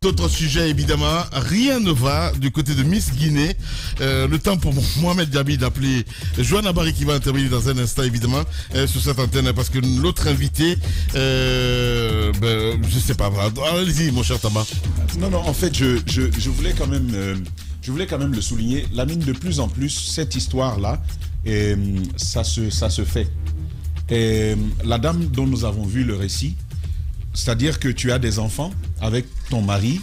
D'autres sujets, évidemment, rien ne va du côté de Miss Guinée. Le temps pour Mohamed Diaby d'appeler Joanna Barry qui va intervenir dans un instant, évidemment, sur cette antenne, parce que l'autre invité, je sais pas. Allez-y, mon cher Tamba. Non, en fait, je voulais quand même le souligner. Lamine, de plus en plus, cette histoire-là, ça se fait. Et la dame dont nous avons vu le récit, c'est-à-dire que tu as des enfants avec ton mari,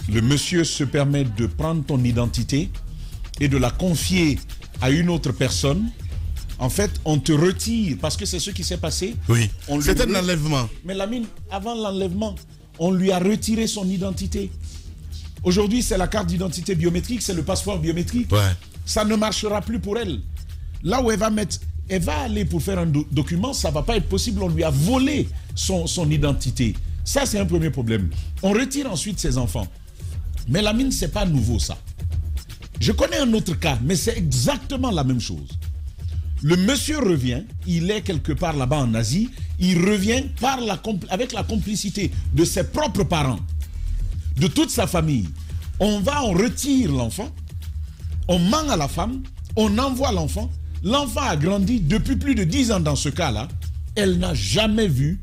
le monsieur se permet de prendre ton identité et de la confier à une autre personne. En fait, on te retire, parce que c'est ce qui s'est passé. Oui, c'est un enlèvement. Mais Lamine, avant l'enlèvement, on lui a retiré son identité. Aujourd'hui, c'est la carte d'identité biométrique, c'est le passeport biométrique. Ouais. Ça ne marchera plus pour elle. Là où elle va aller pour faire un document, ça ne va pas être possible. On lui a volé son identité. Ça, c'est un premier problème. On retire ensuite ses enfants. Mais Lamine, ce n'est pas nouveau, ça. Je connais un autre cas, mais c'est exactement la même chose. Le monsieur revient, il est quelque part là-bas en Asie, il revient avec la complicité de ses propres parents, de toute sa famille. On retire l'enfant, on ment à la femme, on envoie l'enfant. L'enfant a grandi depuis plus de 10 ans dans ce cas-là. Elle n'a jamais vu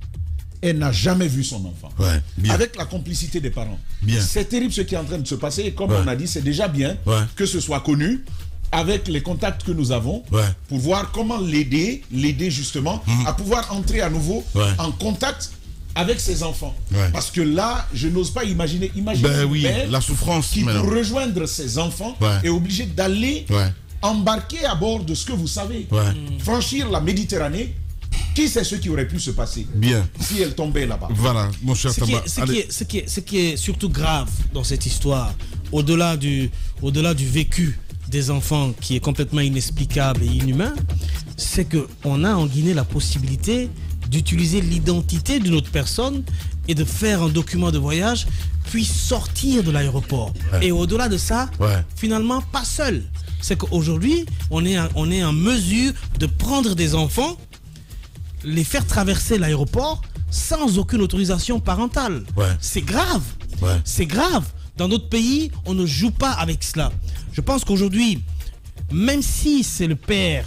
son enfant. Ouais, avec la complicité des parents. Bien. C'est terrible ce qui est en train de se passer. Et comme on a dit, c'est déjà bien que ce soit connu avec les contacts que nous avons pour voir comment l'aider justement à pouvoir entrer à nouveau en contact avec ses enfants. Parce que là, je n'ose pas imaginer la souffrance qui pour rejoindre ses enfants est obligé d'aller embarquer à bord de ce que vous savez, franchir la Méditerranée. Qui sait ce qui aurait pu se passer si elle tombait là-bas? Voilà, mon cher Tamba. Ce qui est surtout grave dans cette histoire, au-delà du vécu des enfants qui est complètement inexplicable et inhumain, c'est qu'on a en Guinée la possibilité d'utiliser l'identité d'une autre personne et de faire un document de voyage puis sortir de l'aéroport. Et au-delà de ça, finalement, pas seul. C'est qu'aujourd'hui, on est en mesure de prendre des enfants, les faire traverser l'aéroport sans aucune autorisation parentale. C'est grave. C'est grave. Dans d'autres pays, on ne joue pas avec cela. Je pense qu'aujourd'hui, même si c'est le père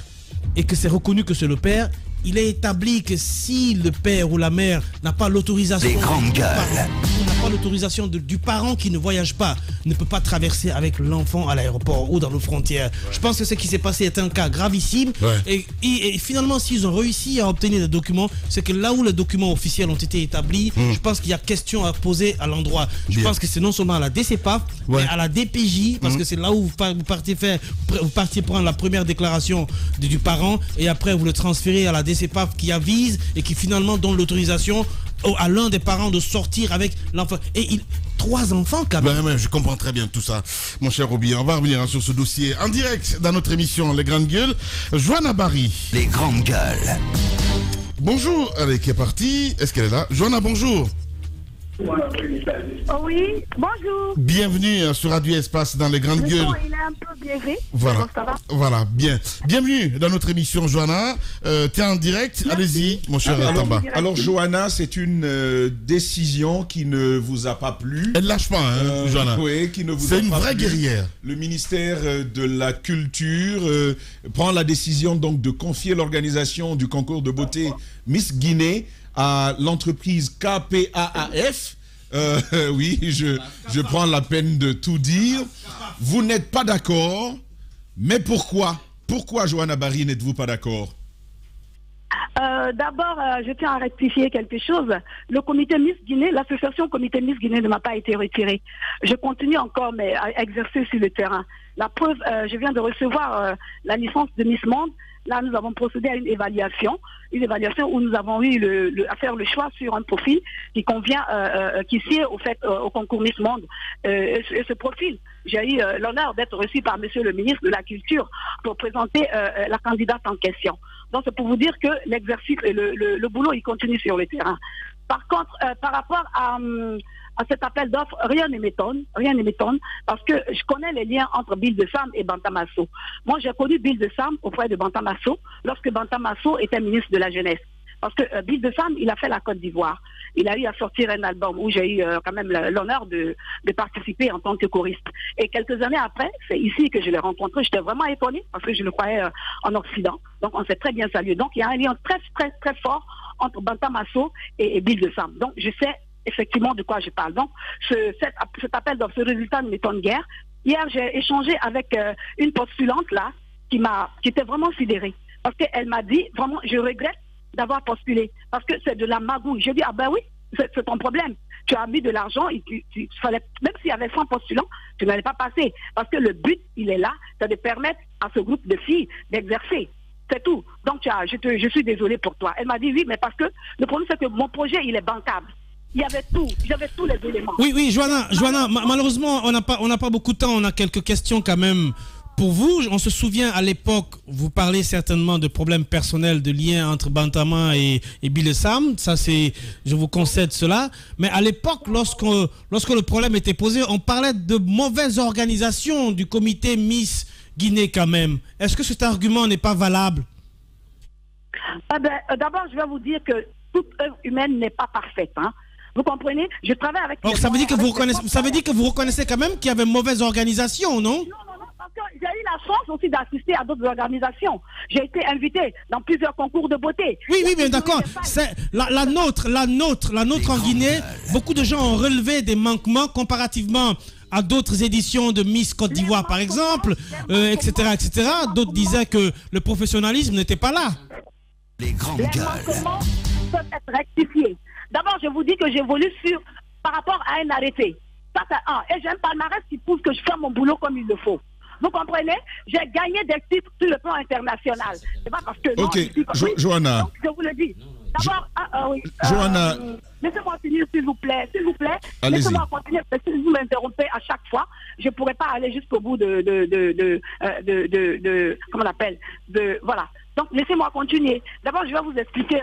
et que c'est reconnu que c'est le père, il est établi que si le père ou la mère n'a pas l'autorisation du parent qui ne voyage pas, ne peut pas traverser avec l'enfant à l'aéroport ou dans nos frontières. Je pense que ce qui s'est passé est un cas gravissime. Et finalement, s'ils ont réussi à obtenir des documents, c'est que là où les documents officiels ont été établis, je pense qu'il y a question à poser à l'endroit. Je pense que c'est non seulement à la DCPAF, mais à la DPJ, parce que c'est là où vous partiez prendre la première déclaration du parent et après vous le transférez à la DCPAF qui avise et qui finalement donne l'autorisation à l'un des parents de sortir avec l'enfant. Et 3 enfants quand même. Je comprends très bien tout ça, mon cher Roby. On va revenir sur ce dossier en direct dans notre émission Les Grandes Gueules. Joanna Barry. Les Grandes Gueules. Bonjour, elle qui est partie. Est-ce qu'elle est là? Joanna, bonjour. Oui, bonjour. Bienvenue sur Radio Espace dans Les Grandes Gueules. Il est un peu biaisé. Voilà, ça va. voilà, bien. Bienvenue dans notre émission, Joanna. Tu es en direct. Allez-y, mon cher Tamba. Alors, Joanna, c'est une décision qui ne vous a pas plu. Elle lâche pas, hein, Joanna. Oui, qui ne vous C'est a une pas vraie plu. guerrière. Le ministère de la Culture prend la décision donc de confier l'organisation du concours de beauté Miss Guinée à l'entreprise KPAAF. Oui, je prends la peine de tout dire. Vous n'êtes pas d'accord, mais pourquoi? Pourquoi, Joanna Barry, n'êtes-vous pas d'accord? D'abord, je tiens à rectifier quelque chose. Le comité Miss Guinée, l'association comité Miss Guinée ne m'a pas été retirée. Je continue encore à exercer sur le terrain. La preuve, je viens de recevoir la licence de Miss Monde. Là, nous avons procédé à une évaluation où nous avons eu à faire le choix sur un profil qui convient, qui sied au fait au concours Miss Monde. Et ce profil, j'ai eu l'honneur d'être reçu par Monsieur le ministre de la Culture pour présenter la candidate en question. Donc, c'est pour vous dire que l'exercice, le boulot, il continue sur le terrain. Par contre, par rapport à cet appel d'offres, rien ne m'étonne, parce que je connais les liens entre Bill de Sam et Bantamasso. Moi, j'ai connu Bill de Sam auprès de Bantamasso, lorsque Bantamasso était ministre de la Jeunesse. Parce que Bill de Sam, il a fait la Côte d'Ivoire. Il a eu à sortir un album où j'ai eu quand même l'honneur de participer en tant que choriste. Et quelques années après, c'est ici que je l'ai rencontré. J'étais vraiment étonnée parce que je le croyais en Occident. Donc on s'est très bien salué. Donc il y a un lien très, très, très fort entre Banta Masso et Bill de Sam. Donc je sais effectivement de quoi je parle. Donc cet appel, ce résultat ne m'étonne guère. Hier, j'ai échangé avec une postulante là qui était vraiment sidérée. Parce qu'elle m'a dit, vraiment, je regrette d'avoir postulé. Parce que c'est de la magouille. Je dis, ah ben oui, c'est ton problème. Tu as mis de l'argent, et fallait, même s'il y avait 100 postulants, tu n'allais pas passer. Parce que le but, il est là, c'est de permettre à ce groupe de filles d'exercer. C'est tout. Donc, je suis désolée pour toi. Elle m'a dit, oui, mais parce que le problème, c'est que mon projet, il est bancable. Il y avait tout, j'avais tous les éléments. Oui, Joanna, malheureusement, on n'a pas beaucoup de temps, on a quelques questions quand même. Pour vous, on se souvient à l'époque, vous parlez certainement de problèmes personnels, de liens entre Bantama et Bill Sam, ça c'est, je vous concède cela, mais à l'époque, lorsque le problème était posé, on parlait de mauvaise organisation du comité Miss Guinée quand même. Est-ce que cet argument n'est pas valable? D'abord, je vais vous dire que toute œuvre humaine n'est pas parfaite, hein. Vous comprenez? Je travaille avec... Donc ça veut dire que vous reconnaissez quand même qu'il y avait mauvaise organisation, non? Non, parce que j'ai eu la chance aussi d'assister à d'autres organisations. J'ai été invitée dans plusieurs concours de beauté. Oui, bien d'accord. C'est la nôtre en Guinée. Beaucoup de gens ont relevé des manquements comparativement à d'autres éditions de Miss Côte d'Ivoire, par exemple, etc. D'autres disaient que le professionnalisme n'était pas là. Les manquements peuvent être rectifiés. D'abord, je vous dis que j'évolue par rapport à un arrêté. Ça, c'est un. Et j'ai un palmarès qui prouve que je fais mon boulot comme il le faut. Vous comprenez? J'ai gagné des titres sur le plan international. C'est pas parce que... Ok, Joanna. Donc, je vous le dis. D'abord, oui. Joanna. Laissez-moi finir, s'il vous plaît. S'il vous plaît. Laissez-moi continuer. Parce que si vous m'interrompez à chaque fois, je ne pourrais pas aller jusqu'au bout comment on appelle? Voilà. Donc, laissez-moi continuer. D'abord, je vais vous expliquer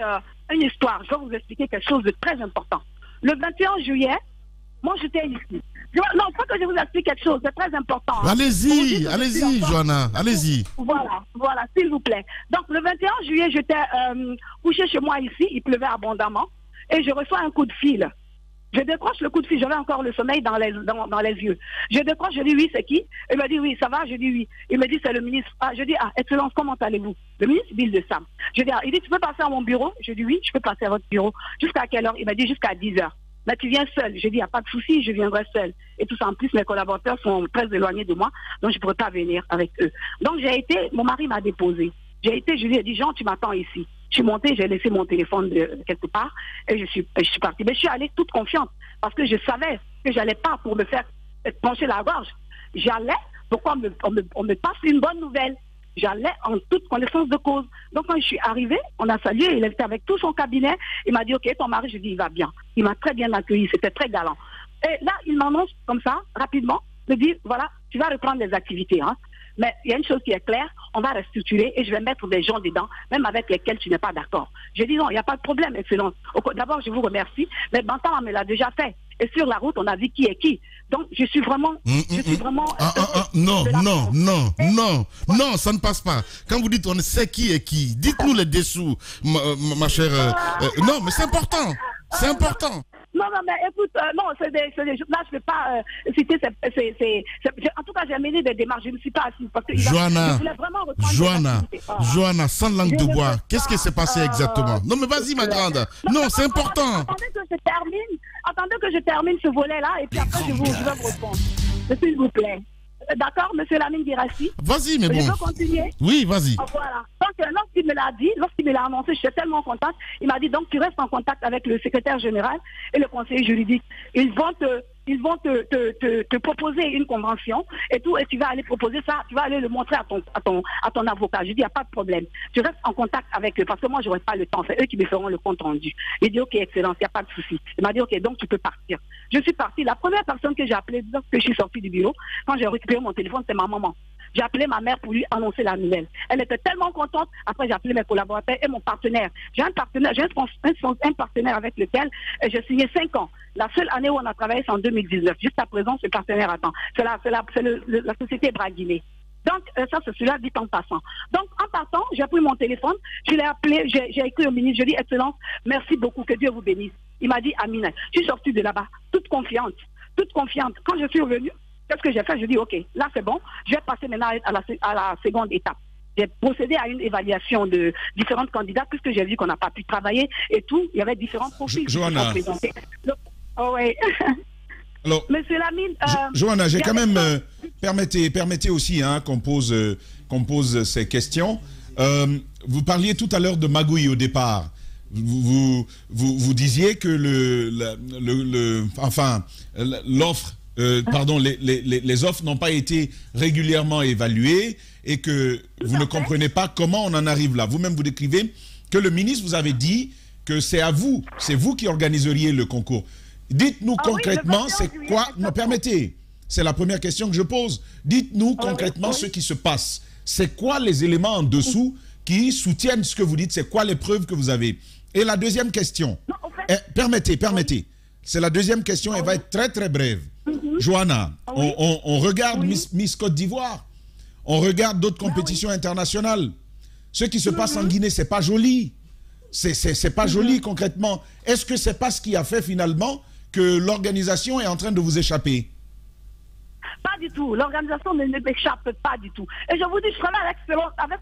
une histoire. Je vais vous expliquer quelque chose de très important. Le 21 juillet, moi, j'étais ici. Non, il faut que je vous explique quelque chose. C'est très important. Hein. Allez-y, Joanna. Allez-y. Voilà, s'il vous plaît. Donc, le 21 juillet, j'étais couché chez moi ici. Il pleuvait abondamment. Et je reçois un coup de fil. Je décroche le coup de fil, j'avais encore le sommeil dans les yeux. Je décroche, je dis oui, c'est qui? Il me dit oui, ça va? Je dis oui. Il me dit c'est le ministre. Je dis Excellence, comment allez-vous? Le ministre Bill de Sam. Je dis il dit tu peux passer à mon bureau? Je dis oui, je peux passer à votre bureau. Jusqu'à quelle heure? Il m'a dit jusqu'à 10h. Mais tu viens seul. Je dis il n'y a pas de souci, je viendrai seul. Et tout ça en plus, mes collaborateurs sont très éloignés de moi, donc je ne pourrais pas venir avec eux. Donc mon mari m'a déposé. Je lui ai dit Jean, tu m'attends ici. Je suis montée, j'ai laissé mon téléphone quelque part et je suis partie. Mais je suis allée toute confiante parce que je savais que j'allais pas pour me faire pencher la gorge. J'allais, pourquoi on me passe une bonne nouvelle. J'allais en toute connaissance de cause. Donc quand je suis arrivée, on a salué, il était avec tout son cabinet. Il m'a dit ok, ton mari, je dis il va bien. Il m'a très bien accueilli, c'était très galant. Et là, il m'annonce comme ça, rapidement, me dit voilà, tu vas reprendre les activités. Hein. Mais il y a une chose qui est claire, on va restructurer et je vais mettre des gens dedans, même avec lesquels tu n'es pas d'accord. J'ai dit non, il n'y a pas de problème, Excellence. D'abord, je vous remercie, mais Bantama me l'a déjà fait. Et sur la route, on a vu qui est qui. Donc, je suis vraiment... Non, ça ne passe pas. Quand vous dites on sait qui est qui, dites-nous les dessous, ma chère... non, mais c'est important. C'est important. Non, mais écoute, non, c'est des là, je ne vais pas citer, en tout cas, j'ai mené des démarches, je ne suis pas assise. Parce que Joanna, sans langue de bois, qu'est-ce qui s'est passé exactement? Non, mais vas-y, ma grande. Non, c'est important. Attendez que je termine ce volet-là, et puis après, je vais vous répondre. S'il vous plaît. D'accord, monsieur Lamine Girassi? Vas-y, mais bon. Je peux continuer? Oui, vas-y. Voilà. Donc, lorsqu'il me l'a dit, lorsqu'il me l'a annoncé, j'étais tellement contente. Il m'a dit, donc, tu restes en contact avec le secrétaire général et le conseiller juridique. Ils vont te proposer une convention et tout, et tu vas aller proposer ça, tu vas aller le montrer à ton avocat. Je dis, il n'y a pas de problème. Tu restes en contact avec eux, parce que moi, je n'aurai pas le temps. C'est eux qui me feront le compte rendu. Il dit, ok, Excellence, il n'y a pas de souci. Il m'a dit, ok, donc tu peux partir. Je suis partie. La première personne que j'ai appelée, lorsque je suis sortie du bureau, quand j'ai récupéré mon téléphone, c'est ma maman. J'ai appelé ma mère pour lui annoncer la nouvelle. Elle était tellement contente. Après, j'ai appelé mes collaborateurs et mon partenaire. J'ai un partenaire avec lequel j'ai signé 5 ans. La seule année où on a travaillé, c'est en 2019. Jusqu'à présent, ce partenaire attend. C'est la société Bra Guinée. Donc, ça, c'est celui-là dit en passant. Donc, en partant, j'ai pris mon téléphone, je l'ai appelé, j'ai écrit au ministre, je lui ai dit, Excellence, merci beaucoup, que Dieu vous bénisse. Il m'a dit, Amina. Je suis sortie de là-bas, toute confiante. Quand je suis revenue, qu'est-ce que j'ai fait? Je dis, OK, là, c'est bon, je vais passer maintenant à la seconde étape. J'ai procédé à une évaluation de différentes candidats, puisque j'ai vu qu'on n'a pas pu travailler et tout. Il y avait différents profils qui se sont présentés. Oh, ouais. Alors, Monsieur Lamine, Johanna, j'ai quand même permettez aussi qu'on pose ces questions. Vous parliez tout à l'heure de magouille au départ. Vous disiez que l'offre, les offres n'ont pas été régulièrement évaluées et que vous ne comprenez pas comment on en arrive là. Vous-même vous décrivez que le ministre vous avait dit que c'est vous qui organiseriez le concours. Dites-nous concrètement, c'est quoi... Non, permettez, c'est la première question que je pose. Dites-nous concrètement ce qui se passe. C'est quoi les éléments en dessous qui soutiennent ce que vous dites? C'est quoi les preuves que vous avez? Et la deuxième question... Non, en fait... Permettez. C'est la deuxième question, elle va être très très brève. Johanna, on regarde Miss Côte d'Ivoire. On regarde d'autres compétitions internationales. Ce qui se passe en Guinée, c'est pas joli. C'est pas joli concrètement. Est-ce que c'est pas ce qui a fait finalement que l'organisation est en train de vous échapper? Pas du tout. L'organisation ne m'échappe pas du tout. Et je vous dis, je serai là avec...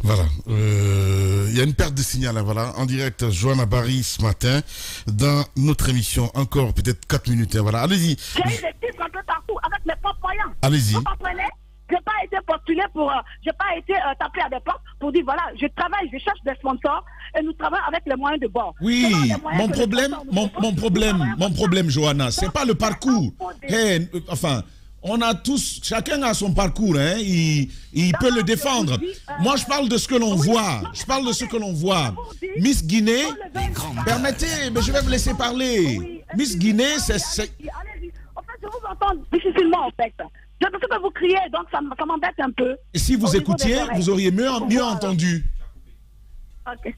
Voilà, il y a une perte de signal, voilà, en direct, Johanna Barry ce matin, dans notre émission, encore peut-être 4 minutes, voilà, allez-y. J'ai eu des titres un peu partout, avec mes propres moyens. Allez-y. Vous comprenez? Je n'ai pas été postulé pour, je n'ai pas été tapé à des portes pour dire, voilà, je travaille, je cherche des sponsors et nous travaillons avec les moyens de bord. Oui, mon problème, Johanna, c'est pas le parcours. On a tous, chacun a son parcours, hein, il peut le défendre. Moi, je parle de ce que l'on voit. Miss Guinée, permettez, mais je vais vous laisser parler. Miss Guinée, c'est... Allez-y. En fait, je vous entends difficilement, en fait. Je sais que vous criez, donc ça m'embête un peu. Et si vous écoutiez, vous auriez mieux entendu. Ok.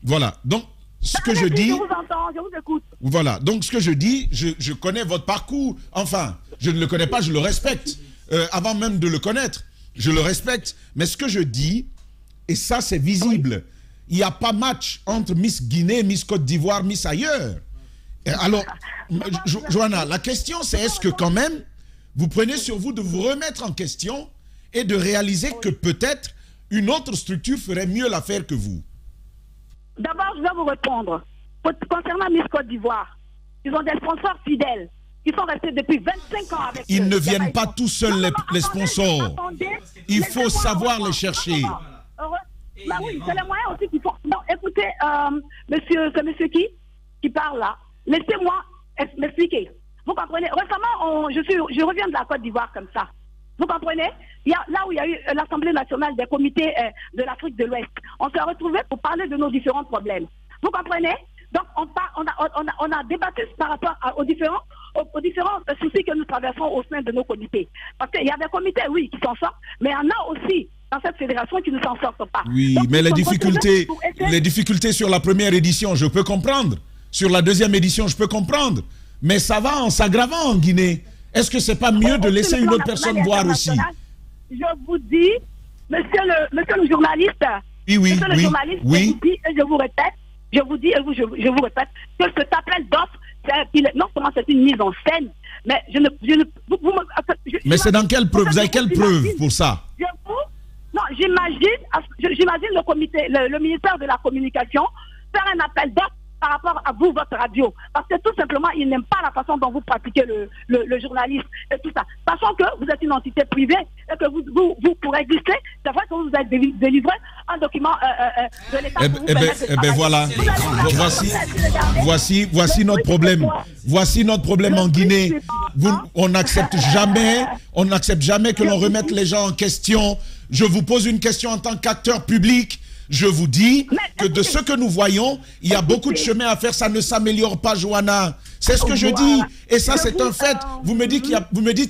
Voilà, donc... Ce que je dis, je vous entends, je vous écoute. Voilà, donc ce que je dis, je connais votre parcours. Enfin, je ne le connais pas, je le respecte. Avant même de le connaître, je le respecte. Mais ce que je dis, et ça c'est visible, il n'y a pas match entre Miss Guinée, Miss Côte d'Ivoire, Miss ailleurs. Et alors, Johanna, la question c'est est-ce que quand même, vous prenez sur vous de vous remettre en question et de réaliser que peut-être une autre structure ferait mieux l'affaire que vous? D'abord, je vais vous répondre. Concernant Miss Côte d'Ivoire, ils ont des sponsors fidèles. Ils sont restés depuis 25 ans avec eux. Ils ne viennent pas tout seuls, les sponsors. Il faut savoir les chercher. Bah oui, c'est les moyens aussi qu'il faut. Non, écoutez, c'est monsieur qui parle là. Laissez-moi m'expliquer. Vous comprenez? Récemment, je reviens de la Côte d'Ivoire comme ça. Vous comprenez? Là où il y a eu l'Assemblée nationale des comités de l'Afrique de l'Ouest, on s'est retrouvés pour parler de nos différents problèmes. Vous comprenez? Donc, on a débattu par rapport aux différents soucis que nous traversons au sein de nos comités. Parce qu'il y a des comités, oui, qui s'en sortent, mais il y en a aussi dans cette fédération qui ne s'en sortent pas. Oui, donc, mais les difficultés sur la première édition, je peux comprendre. Sur la deuxième édition, je peux comprendre. Mais ça va en s'aggravant en Guinée. Est-ce que c'est pas mieux de laisser une autre personne voir aussi? Je vous dis, monsieur le journaliste, oui, journaliste, je vous dis et je vous répète, je vous répète que cet appel d'offres, non seulement c'est une mise en scène, mais mais c'est dans quelle preuve? Vous avez quelle preuve pour ça? J'imagine le comité, le ministère de la Communication faire un appel d'offres par rapport à vous, votre radio. Parce que tout simplement, ils n'aiment pas la façon dont vous pratiquez le journalisme et tout ça. Sachant que vous êtes une entité privée et que vous pourrez glisser, c'est vrai que vous avez délivré un document de l'État. Voilà. Voici notre problème. Voici notre problème en Guinée. On n'accepte jamais que l'on remette les gens en question. Je vous pose une question en tant qu'acteur public. Je vous dis que de ce que nous voyons, il y a beaucoup de chemin à faire, ça ne s'améliore pas, Johanna. C'est ce que je dis. Et ça, c'est un fait. Vous me dites qu'il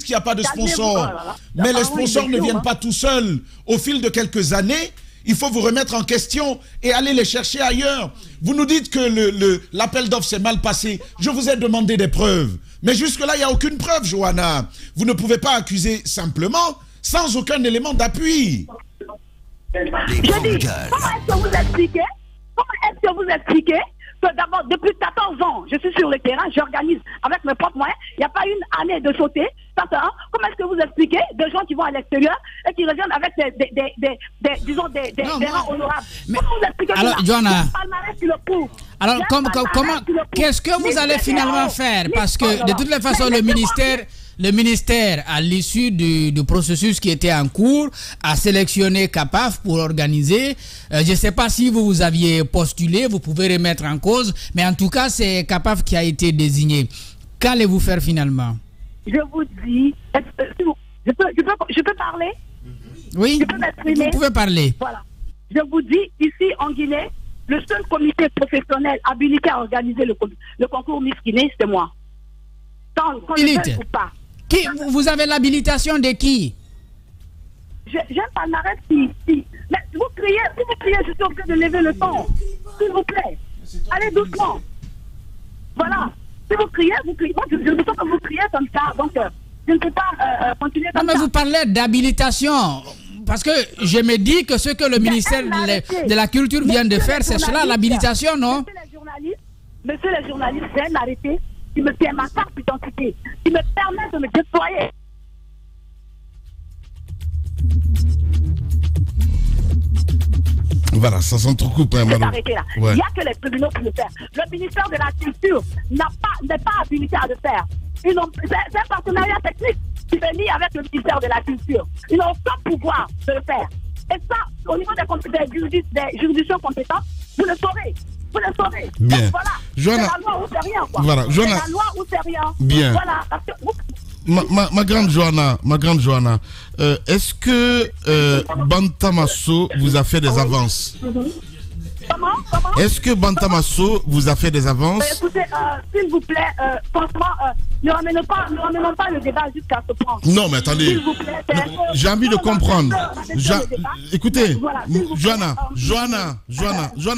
n'y a pas de sponsors. Mais les sponsors ne viennent pas tout seuls. Au fil de quelques années, il faut vous remettre en question et aller les chercher ailleurs. Vous nous dites que l'appel d'offres s'est mal passé. Je vous ai demandé des preuves. Mais jusque-là, il n'y a aucune preuve, Johanna. Vous ne pouvez pas accuser simplement, sans aucun élément d'appui. Je dis, comment est-ce que vous expliquez que d'abord, depuis 14 ans, je suis sur le terrain, j'organise avec mes propres moyens, il n'y a pas une année de sauter. Comment est-ce que vous expliquez des gens qui vont à l'extérieur et qui reviennent avec des rangs honorables? Comment vous expliquez alors, ça? Johanna, alors, comment, qu'est-ce que vous allez finalement faire? Parce que de toutes les façons, le ministère, à l'issue du processus qui était en cours, a sélectionné CAPAF pour organiser. Je ne sais pas si vous aviez postulé, vous pouvez remettre en cause, mais en tout cas, c'est CAPAF qui a été désigné. Qu'allez-vous faire finalement? Je vous dis, je peux parler? Oui, je peux m'exprimer? Vous pouvez parler. Voilà. Je vous dis, ici en Guinée, le seul comité professionnel habilité à organiser le concours Miss Guinée, c'est moi. Quand je veux ou pas. Qui, vous avez l'habilitation de qui? J'ai un palmarès ici. Mais vous criez, je suis obligé de lever le ton. S'il vous plaît. Allez doucement. Voilà. Si vous criez, vous criez. Moi, je me sens que vous criez comme ça. Donc, je ne peux pas continuer comme ça. Non, mais vous parlez d'habilitation. Parce que je me dis que ce que le ministère de la Culture vient de faire, c'est cela, l'habilitation, non? Monsieur les journalistes, j'ai un arrêté qui me tient ma carte d'identité, qui me permet de me déployer. Voilà, ça s'entrecoupe. Hein, ouais. Il n'y a que les tribunaux pour le faire. Le ministère de la Culture n'est pas habilité à le faire. C'est un partenariat technique qui est lié avec le ministère de la Culture. Ils n'ont aucun pouvoir de le faire. Et ça, au niveau des juridictions compétentes, vous le saurez. Vous le saurez. Bien. Donc, voilà. Johanna, c'est la loi ou c'est rien, quoi. Voilà. Johanna, c'est la loi ou c'est rien. Bien. Voilà. Parce que ma grande Johanna, est-ce que Bantamasso vous a fait des avances? Comment? Est-ce que Bantamasso vous a fait des avances? Écoutez, s'il vous plaît, franchement, ne ramenons pas le débat jusqu'à ce point. Non, mais attendez. S'il vous plaît, j'ai envie de comprendre. Écoutez, voilà, Johanna,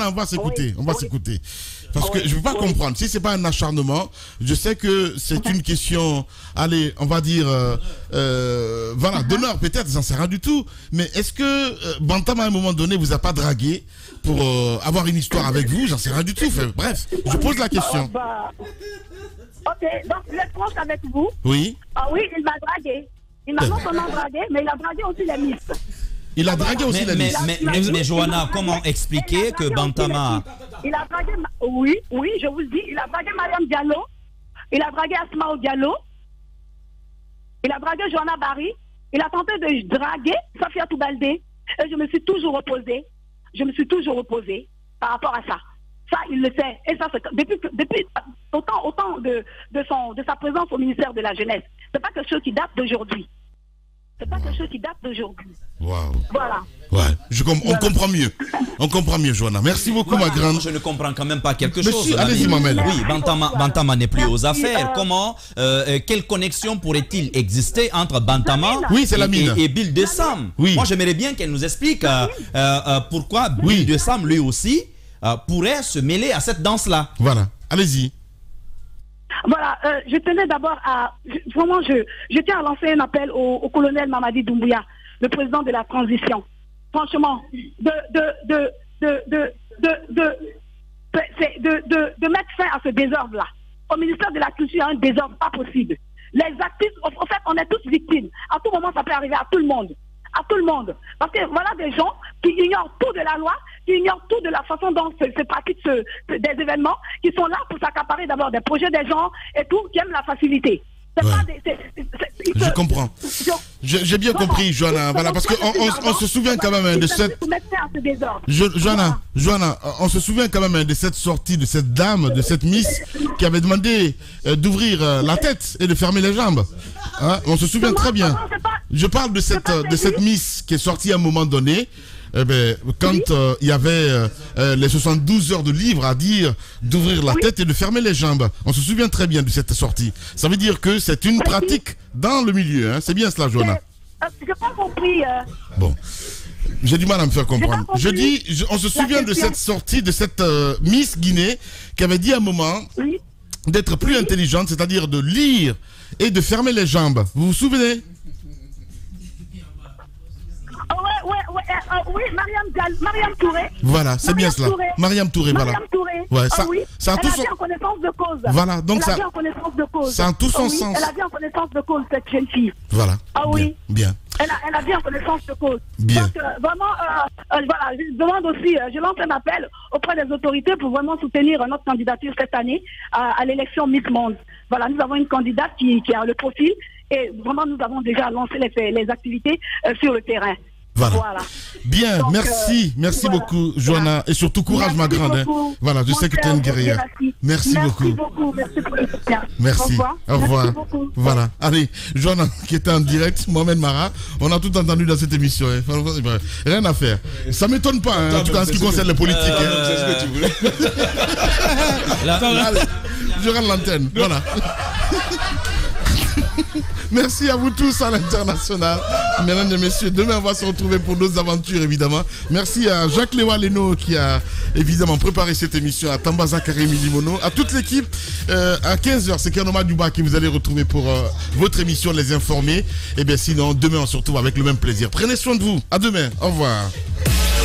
on va s'écouter. On va s'écouter. Parce que je ne peux pas comprendre. Si ce n'est pas un acharnement, je sais que c'est une question, allez, on va dire, voilà, d'honneur peut-être, j'en sais rien du tout. Mais est-ce que Bantam, à un moment donné, vous a pas dragué pour avoir une histoire avec vous? J'en sais rien du tout. Bref, je pose la question. Ok, donc je vais être franche avec vous. Oui. Ah oui, il m'a dragué. Il m'a non seulement dragué, mais il a dragué aussi les Miss. Il a dragué aussi les Miss. Mais Johanna, comment expliquer que Bantama... Il a dragué, oui, je vous le dis, il a dragué Mariam Diallo, il a dragué Asmao Diallo, il a dragué Johanna Barry, il a tenté de draguer Safia Toubaldé, et je me suis toujours opposée par rapport à ça. Ça, il le sait. Et ça, depuis autant de sa présence au ministère de la Jeunesse. C'est pas quelque chose qui date d'aujourd'hui. Waouh. Voilà. Ouais, on comprend mieux. On comprend mieux, Johanna. Merci beaucoup, ma grande. Je ne comprends quand même pas quelque Mais chose. Si, allez-y, Mamel. Oui, Bantama n'est plus aux affaires. Comment, quelle connexion pourrait-il exister entre Bantama et Bill Dessam? Oui. Moi, j'aimerais bien qu'elle nous explique pourquoi Bill Dessam, lui aussi, pourrait se mêler à cette danse-là. Voilà, allez-y. Voilà, je tenais d'abord à... Vraiment, je tiens à lancer un appel au colonel Mamadi Doumbouya, le président de la transition. Franchement, de mettre fin à ce désordre-là. Au ministère de la Culture, il y a un désordre pas possible. Les artistes, en fait, on est tous victimes. À tout moment, ça peut arriver à tout le monde. Parce que voilà des gens qui ignorent tout de la loi, qui ignorent tout de la façon dont se pratiquent des événements, qui sont là pour s'accaparer d'abord des projets des gens et tout, qui aiment la facilité. Je comprends. J'ai bien compris, Johanna. Voilà, parce qu'on se souvient quand même de cette... Johanna, on se souvient quand même de cette sortie de cette dame, de cette Miss qui avait demandé d'ouvrir la tête et de fermer les jambes. Hein? On se souvient très bien. Je parle de cette Miss qui est sortie à un moment donné. Quand il y avait les 72 heures de livre à dire d'ouvrir la tête et de fermer les jambes. On se souvient très bien de cette sortie. Ça veut dire que c'est une pratique dans le milieu. Hein. C'est bien cela, Johanna. Je n'ai pas compris. Bon. J'ai du mal à me faire comprendre. Je dis, on se souvient de cette sortie de cette Miss Guinée qui avait dit à un moment d'être plus intelligente, c'est-à-dire de lire et de fermer les jambes. Vous vous souvenez? Oui, Mariam Touré. Voilà, c'est bien cela. Mariam Touré, voilà. Ouais, ça, oui. Ça a elle a bien en connaissance de cause. Voilà, donc elle ça. a bien en connaissance de cause. Ça a tout son sens. Elle a bien en connaissance de cause, cette jeune fille. Voilà. Ah oui. Bien. Elle a bien en connaissance de cause. Bien. Donc, vraiment, voilà, je demande aussi, je lance un appel auprès des autorités pour vraiment soutenir notre candidature cette année à l'élection Miss Monde. Voilà, nous avons une candidate qui a le profil et vraiment nous avons déjà lancé les activités sur le terrain. Voilà. Bien, donc, merci voilà. Beaucoup, Joanna, et surtout courage, ma grande. Hein. Voilà, je sais que tu es une guerrière. Merci beaucoup. Merci pour le soutien. Merci. Au revoir. Merci beaucoup. Voilà. Allez, Joanna, qui était en direct, Mohamed Mara, on a tout entendu dans cette émission. Hein. Rien à faire. Ça ne m'étonne pas, hein, en tout cas en ce qui concerne les politiques. C'est ce que tu voulais. Allez, je rends l'antenne. Voilà. Merci à vous tous à l'international. Mesdames et messieurs, demain on va se retrouver pour d'autres aventures évidemment. Merci à Jacques Léwa Leno qui a évidemment préparé cette émission, à Tambaza Karimi Limono, à toute l'équipe. À 15h, c'est Kanoma Duba qui vous allez retrouver pour votre émission Les Informés. Et bien sinon, demain on se retrouve avec le même plaisir. Prenez soin de vous. À demain. Au revoir.